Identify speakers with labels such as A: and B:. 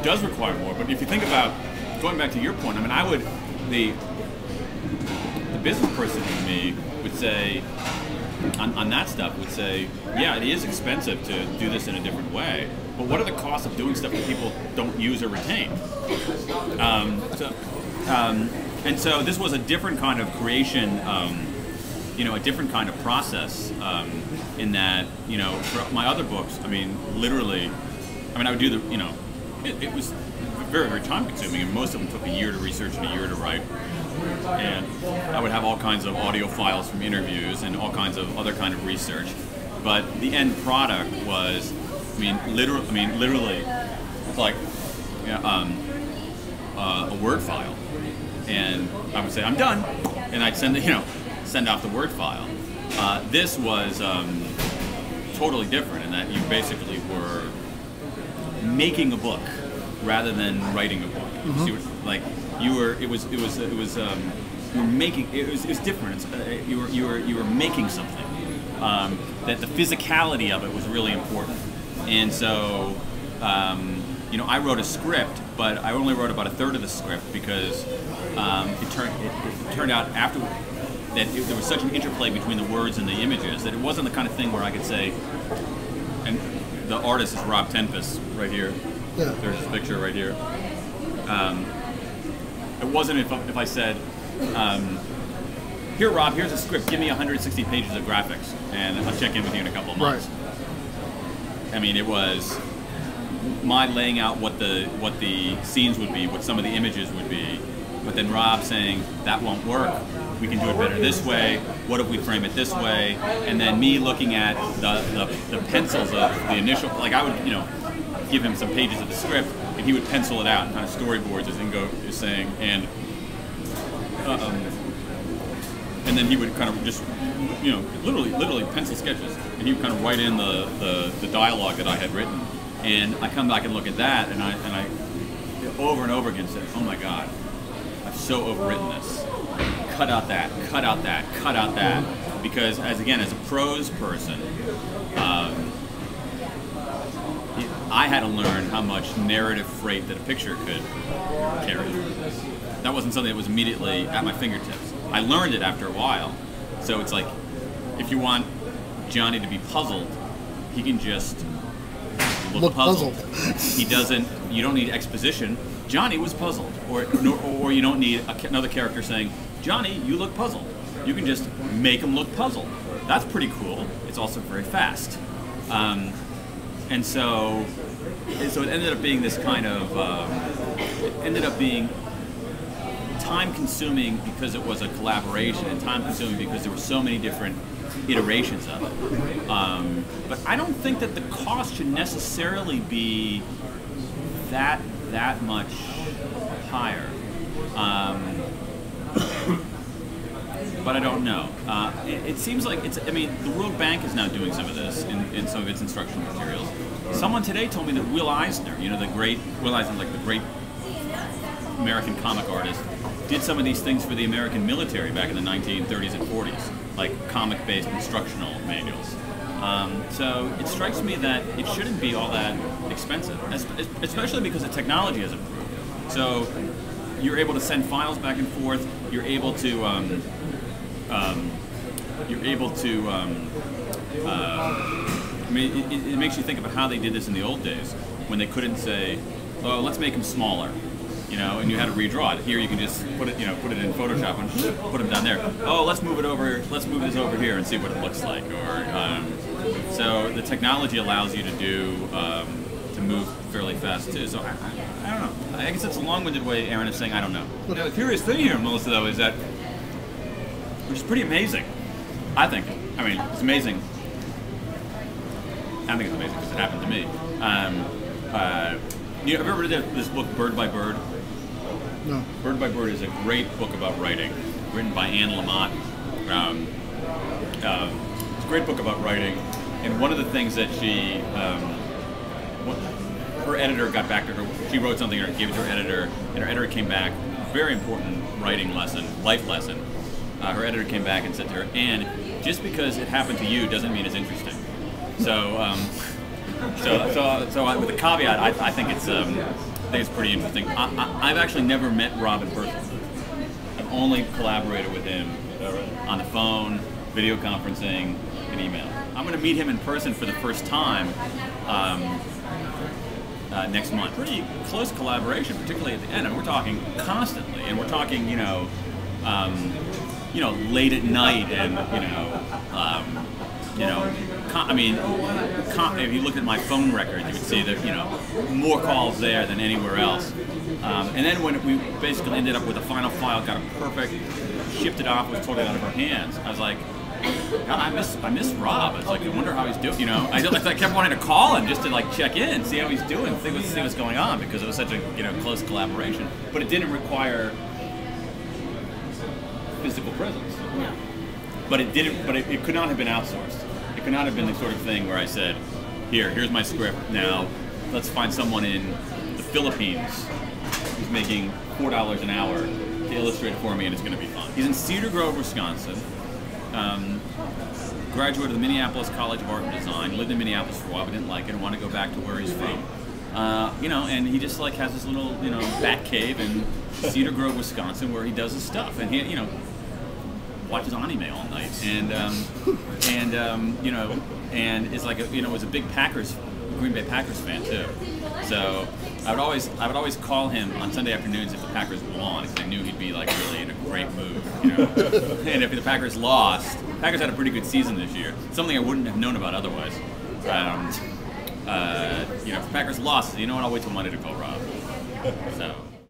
A: does require more. But if you think about, going back to your point, I mean, the business person in me would say, on that stuff, would say, yeah, it is expensive to do this in a different way, but what are the costs of doing stuff that people don't use or retain? And so this was a different kind of creation, a different kind of process, in that, for my other books, I mean, literally, I would do it was very, very time consuming, and most of them took a year to research and a year to write. And I would have all kinds of audio files from interviews and all kinds of other kind of research. But the end product was, literally, it's like a Word file. And I would say, I'm done, and I'd send off the Word file. This was totally different in that you basically were making a book rather than writing a book.
B: Mm-hmm.
A: See what, like you were, it was you were making, it was different. You were making something. That the physicality of it was really important, and so I wrote a script, but I only wrote about a third of the script because it turned out after that there was such an interplay between the words and the images that it wasn't the kind of thing where I could say, and the artist is Rob Tenfus right here.
B: Yeah.
A: There's his picture right here. It wasn't if I said, here, Rob, here's a script. Give me 160 pages of graphics, and I'll check in with you in a couple of months.
B: Right.
A: I mean, it was my laying out what the scenes would be, what some of the images would be, but then Rob saying, that won't work. We can do it better this way. What if we frame it this way? And then me looking at the pencils of the initial, like I would, give him some pages of the script, and he would pencil it out and kind of storyboards as Ingo is saying, and then he would kind of just, literally pencil sketches, and he would kind of write in the dialogue that I had written, and I come back and look at that, and I over and over again said, oh my God, I've so overwritten this. Cut out that, cut out that, cut out that, because as a prose person, I had to learn how much narrative freight that a picture could carry. That wasn't something that was immediately at my fingertips. I learned it after a while. So it's like, if you want Johnny to be puzzled, he can just look puzzled. You don't need exposition. Johnny was puzzled. Or you don't need another character saying, Johnny, you look puzzled. You can just make him look puzzled. That's pretty cool. It's also very fast. And so it ended up being this kind of, it ended up being time-consuming because it was a collaboration, and time-consuming because there were so many different iterations of it. But I don't think that the cost should necessarily be that much higher. But I don't know. It seems like the World Bank is now doing some of this in some of its instructional materials. Someone today told me that Will Eisner, the great Will Eisner, like the great American comic artist, did some of these things for the American military back in the 1930s and 40s, like comic-based instructional manuals. So it strikes me that it shouldn't be all that expensive, especially because the technology has improved. So you're able to send files back and forth. You're able to. It makes you think about how they did this in the old days when they couldn't say, "Oh, let's make them smaller," and you had to redraw it. Here, you can just put it in Photoshop and put them down there. Oh, let's move it over. Let's move this over here and see what it looks like. So the technology allows you to move fairly fast too. So I don't know. I guess that's a long-winded way Aaron is saying I don't know. The curious thing here, Melissa, though, is that, which is pretty amazing, I think. It's amazing. I think it's amazing because it happened to me. Have you ever read this book, Bird by Bird?
B: No.
A: Bird by Bird is a great book about writing, written by Anne Lamott. It's a great book about writing, and one of the things that her editor got back to her. She wrote something and gave it to her editor, and her editor came back. Very important writing lesson, life lesson. Her editor came back and said to her, Anne, just because it happened to you doesn't mean it's interesting. So with the caveat, I think it's think it's pretty interesting. I've actually never met Rob in person. I've only collaborated with him on the phone, video conferencing, and email. I'm going to meet him in person for the first time next month. Pretty close collaboration, particularly at the end. And we're talking constantly, and we're talking, late at night, and if you look at my phone records, you would see that more calls there than anywhere else. And then when we basically ended up with a final file, got it perfect, shipped it off, was totally out of our hands. I was like, God, I miss Rob. It's like, I wonder how he's doing. I kept wanting to call him just to check in, see how he's doing, see what's going on, because it was such a close collaboration. But it didn't require physical presence.
C: Yeah.
A: But it didn't. But it could not have been outsourced. It could not have been the sort of thing where I said, here's my script. Now let's find someone in the Philippines who's making $4 an hour to illustrate it for me, and it's going to be fun. He's in Cedar Grove, Wisconsin. Graduate of the Minneapolis College of Art and Design. Lived in Minneapolis for a while, but didn't like it and wanted to go back to where he's from. And he just has this little bat cave in Cedar Grove, Wisconsin, where he does his stuff, and he watches anime all night, and is was a big Green Bay Packers fan too. So I would always call him on Sunday afternoons if the Packers won, because I knew he'd be really in a great mood, And if the Packers lost, Packers had a pretty good season this year, something I wouldn't have known about otherwise. If the Packers lost, I'll wait till Monday to call Rob. So.